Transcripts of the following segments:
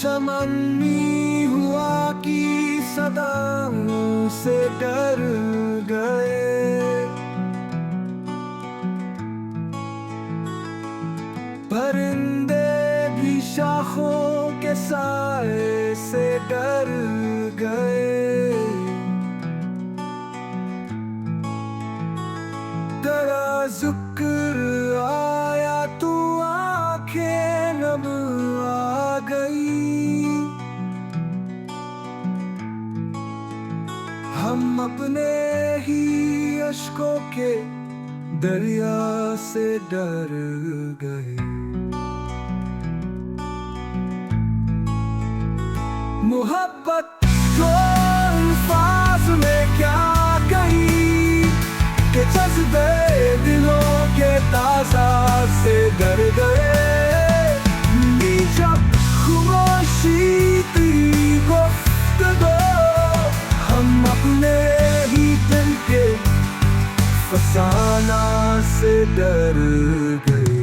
तमन्नी हुआ कि सदाओं से डर गए। परिंदे भी शाखों के साए से डर गए। तेरा जिक्र आया तो आंखें नम आ गई। हम अपने ही अश्कों के दरिया से डर गए। मोहब्बत तो अल्फाज में क्या कही कि जज्बे दिलों के ताज़ा से डर गए। जब खामोशी थी गुफ्तगू, हम अपने ही दिल के फसाना से डर गए।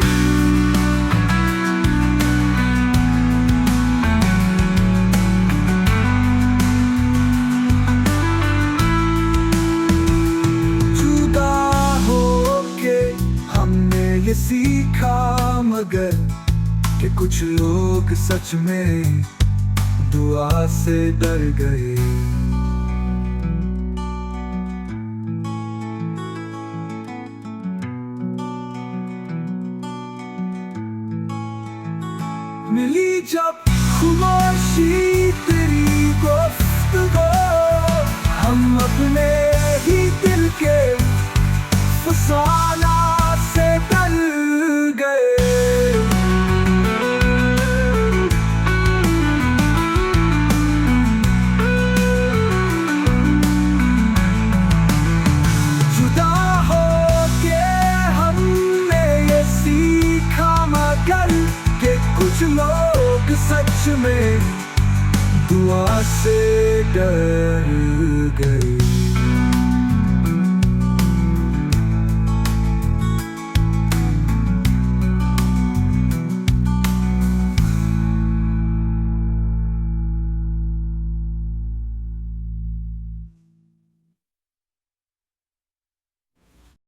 ये सीखा मगर कि कुछ लोग सच में दुआ से डर गए। मिली जब खामोशी तेरी गुफ्तगू, हम अपने ही दिल के फसाना से डर गए। जुदा हो के हमने ये सीखा मगर कि कुछ लोग सच में दुआ से डर गए।